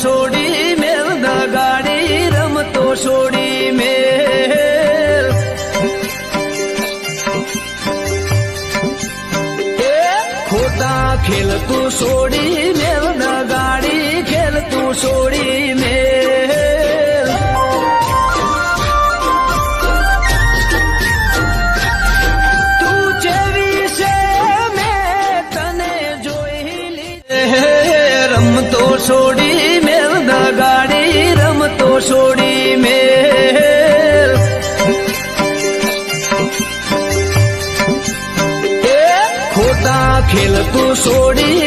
છોડી મેલ દગાડી રમતો છોડી મેલ ખોટા ખેલતું છોડી મેલ દગાડી ખેલતું છોડી મેલ તું જેવી છે મેં તને જોઈ લીધી રમતો છોડી મેલ દગાડી રમતો છોડી મેલ ખોટા ખેલતું છોડી